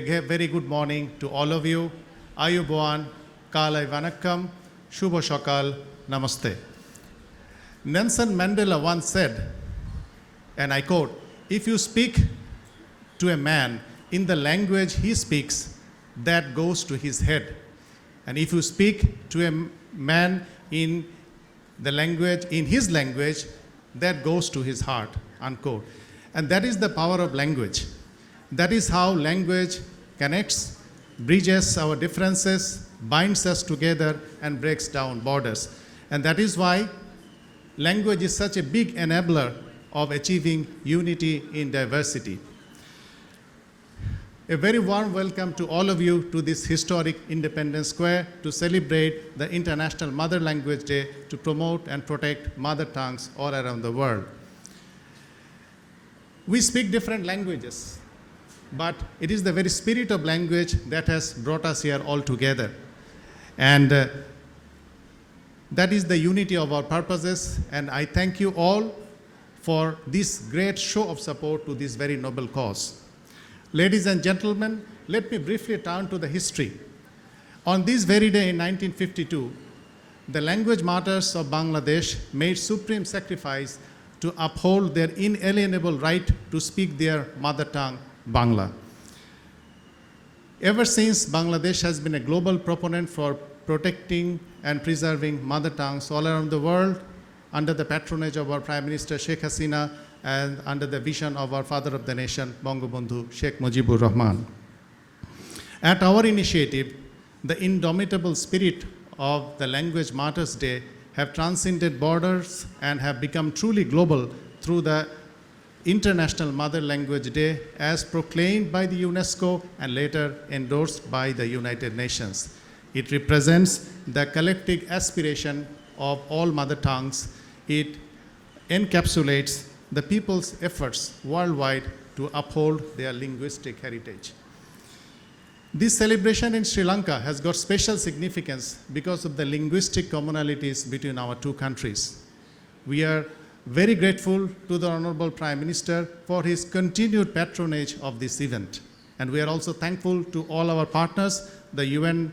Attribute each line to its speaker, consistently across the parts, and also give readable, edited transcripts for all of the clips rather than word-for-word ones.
Speaker 1: very good morning to all of you. Ayubowan, Kalai Vanakkam, Shubho Shakal, Namaste. Nelson Mandela once said, and I quote, "If you speak to a man in the language he speaks, that goes to his head. And if you speak to a man in his language, that goes to his heart," unquote. And that is the power of language. That is how language connects, bridges our differences, binds us together, and breaks down borders. And that is why language is such a big enabler of achieving unity in diversity. A very warm welcome to all of you to this historic Independence Square to celebrate the International Mother Language Day to promote and protect mother tongues all around the world. We speak different languages, but it is the very spirit of language that has brought us here all together. And that is the unity of our purposes, and I thank you all for this great show of support to this very noble cause. Ladies and gentlemen, let me briefly turn to the history. On this very day in 1952, the language martyrs of Bangladesh made supreme sacrifice to uphold their inalienable right to speak their mother tongue, Bangla. Ever since, Bangladesh has been a global proponent for protecting and preserving mother tongues all around the world under the patronage of our Prime Minister Sheikh Hasina and under the vision of our father of the nation, Bangabandhu Sheikh Mujibur Rahman. At our initiative, the indomitable spirit of the Language Martyrs Day have transcended borders and have become truly global through the International Mother Language Day as proclaimed by the UNESCO and later endorsed by the United Nations. It represents the collective aspiration of all mother tongues. It encapsulates the people's efforts worldwide to uphold their linguistic heritage. This celebration in Sri Lanka has got special significance because of the linguistic commonalities between our two countries. We are very grateful to the Honorable Prime Minister for his continued patronage of this event. And we are also thankful to all our partners, the UN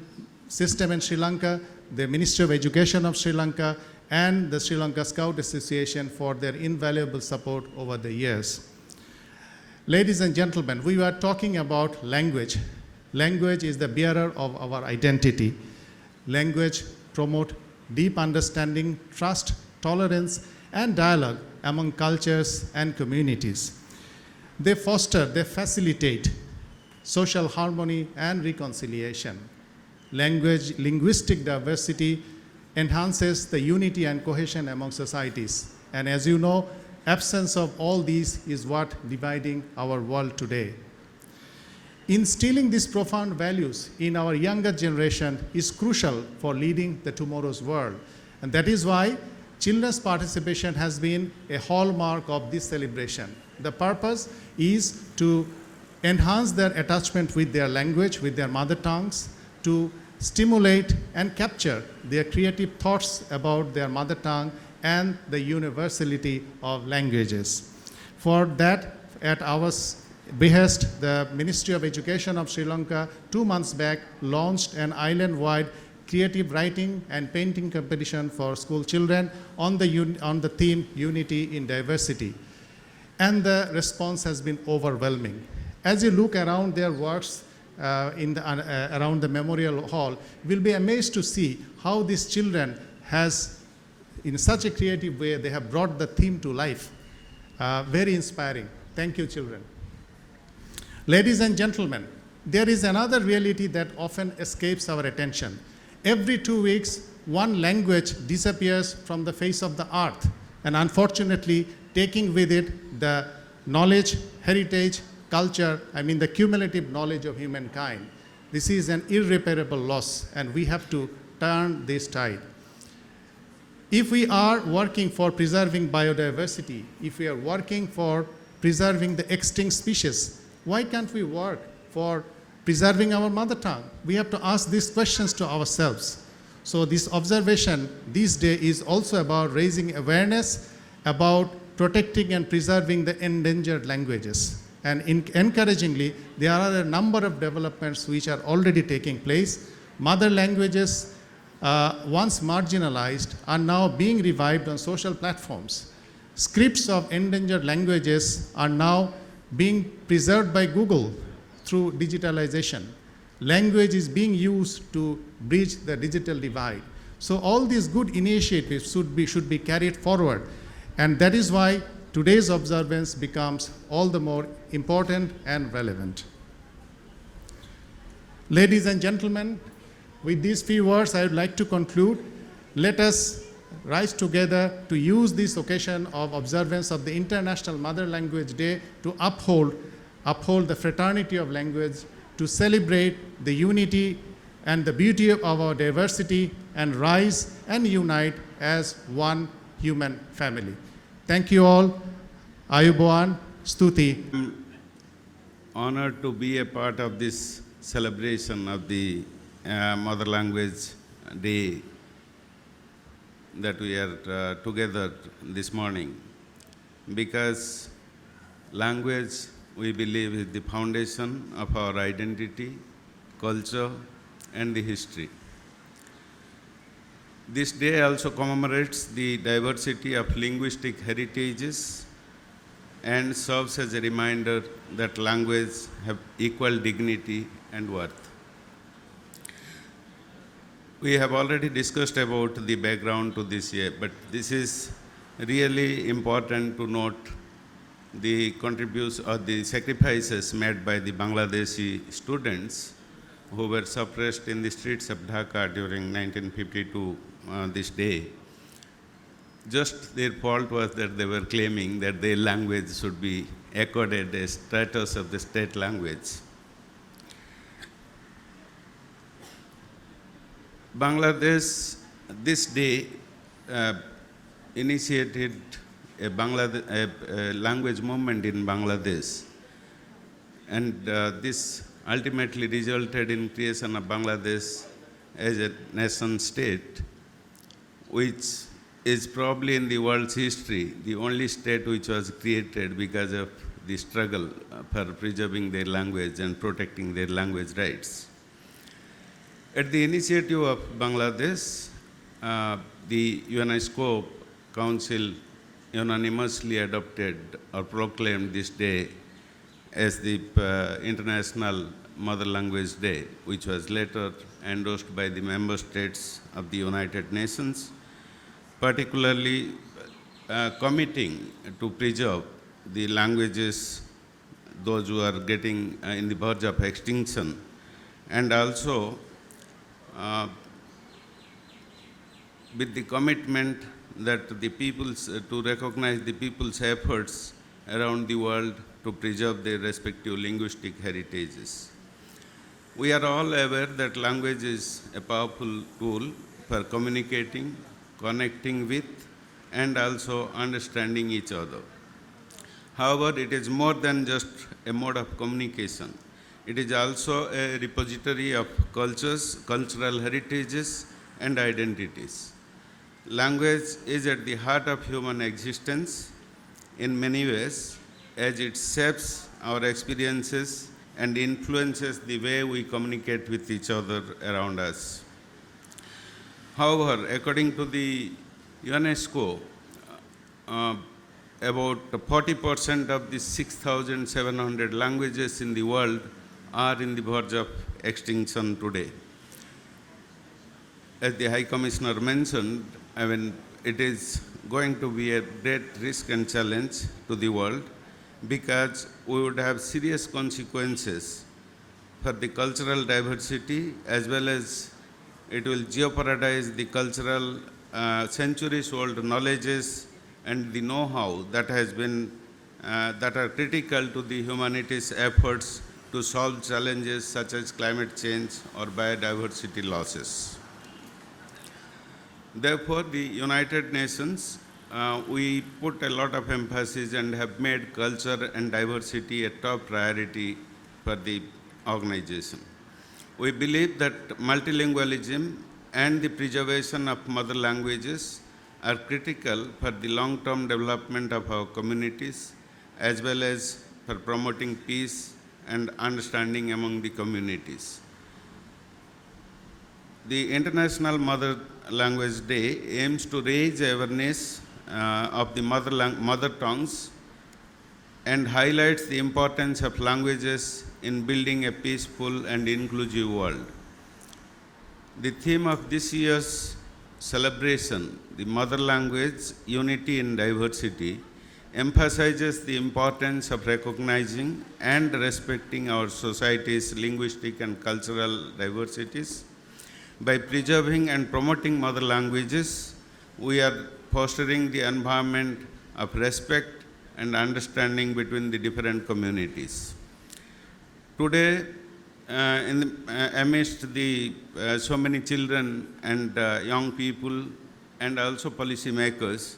Speaker 1: system in Sri Lanka, the Ministry of Education of Sri Lanka, and the Sri Lanka Scout Association for their invaluable support over the years. Ladies and gentlemen, we were talking about language. Language is the bearer of our identity. Language promotes deep understanding, trust, tolerance, and dialogue among cultures and communities. They foster, they facilitate social harmony and reconciliation. Linguistic diversity enhances the unity and cohesion among societies. And as you know, absence of all these is what dividing our world today. Instilling these profound values in our younger generation is crucial for leading the tomorrow's world. And that is why children's participation has been a hallmark of this celebration. The purpose is to enhance their attachment with their language, with their mother tongues, to stimulate and capture their creative thoughts about their mother tongue and the universality of languages. For that, at our behest, the Ministry of Education of Sri Lanka 2 months back launched an island-wide creative writing and painting competition for school children on the theme Unity in Diversity. And the response has been overwhelming. As you look around their works around the memorial hall, you'll be amazed to see how these children has, in such a creative way, they have brought the theme to life. Very inspiring. Thank you, children. Ladies and gentlemen, there is another reality that often escapes our attention. Every 2 weeks, one language disappears from the face of the earth, and unfortunately, taking with it the knowledge, heritage, culture, the cumulative knowledge of humankind. This is an irreparable loss, and we have to turn this tide. If we are working for preserving biodiversity, if we are working for preserving the extinct species, why can't we work for preserving our mother tongue? We have to ask these questions to ourselves. So this observation this day is also about raising awareness about protecting and preserving the endangered languages. And encouragingly, there are a number of developments which are already taking place. Mother languages, once marginalized, are now being revived on social platforms. Scripts of endangered languages are now being preserved by Google through digitalization. Language is being used to bridge the digital divide. So all these good initiatives should be carried forward. And that is why today's observance becomes all the more important and relevant. Ladies and gentlemen, with these few words, I would like to conclude. Let us rise together to use this occasion of observance of the International Mother Language Day to uphold the fraternity of language, to celebrate the unity and the beauty of our diversity, and rise and unite as one human family. Thank you all. Ayubowan, Stuti.
Speaker 2: I'm honored to be a part of this celebration of the Mother Language Day that we are together this morning, because language, we believe, is the foundation of our identity, culture, and the history. This day also commemorates the diversity of linguistic heritages and serves as a reminder that language have equal dignity and worth. We have already discussed about the background to this year, but this is really important to note the contributions or the sacrifices made by the Bangladeshi students who were suppressed in the streets of Dhaka during 1952 this day. Just their fault was that they were claiming that their language should be accorded a status of the state language. Bangladesh, this day, initiated a language movement in Bangladesh, and this ultimately resulted in creation of Bangladesh as a nation state, which is probably in the world's history the only state which was created because of the struggle for preserving their language and protecting their language rights. At the initiative of Bangladesh, the UNESCO Council unanimously adopted or proclaimed this day as the International Mother Language Day, which was later endorsed by the member states of the United Nations, particularly committing to preserve the languages, those who are getting in the verge of extinction, and also with the commitment that the people's, to recognize the people's efforts around the world to preserve their respective linguistic heritages. We are all aware that language is a powerful tool for communicating, connecting with, and also understanding each other. However, it is more than just a mode of communication. It is also a repository of cultures, cultural heritages, and identities. Language is at the heart of human existence in many ways, as it shapes our experiences and influences the way we communicate with each other around us. However, according to the UNESCO, about 40% of the 6,700 languages in the world are in the verge of extinction today. As the High Commissioner mentioned, it is going to be a great risk and challenge to the world, because we would have serious consequences for the cultural diversity, as well as it will jeopardize the cultural centuries-old knowledges and the know-how that has been that are critical to the humanity's efforts to solve challenges such as climate change or biodiversity losses. Therefore, the United Nations, we put a lot of emphasis and have made culture and diversity a top priority for the organization. We believe that multilingualism and the preservation of mother languages are critical for the long-term development of our communities, as well as for promoting peace and understanding among the communities. The International Mother Language Day aims to raise awareness of the mother tongues and highlights the importance of languages in building a peaceful and inclusive world. The theme of this year's celebration, the mother language, unity in diversity, emphasizes the importance of recognizing and respecting our society's linguistic and cultural diversities. By preserving and promoting mother languages, we are fostering the environment of respect and understanding between the different communities. Today, amidst the so many children and young people and also policy makers,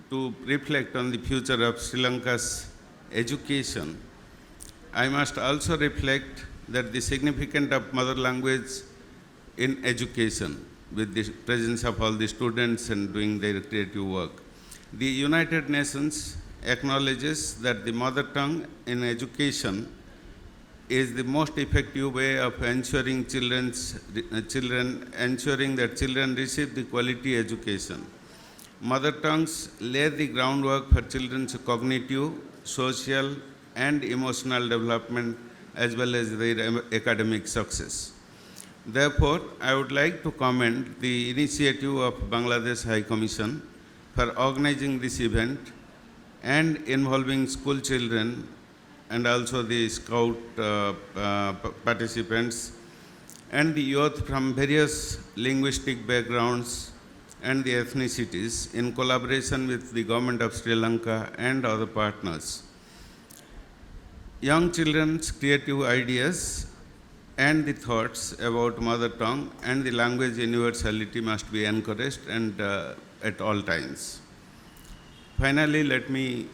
Speaker 2: to reflect on the future of Sri Lanka's education, I must also reflect that the significance of mother language in education with the presence of all the students and doing their creative work. The United Nations acknowledges that the mother tongue in education is the most effective way of ensuring that children receive the quality education. Mother tongues lay the groundwork for children's cognitive, social, and emotional development as well as their academic success. Therefore, I would like to commend the initiative of Bangladesh High Commission for organizing this event and involving school children and also the scout participants and the youth from various linguistic backgrounds and the ethnicities in collaboration with the government of Sri Lanka and other partners. Young children's creative ideas and the thoughts about mother tongue and the language universality must be encouraged and at all times. Finally, let me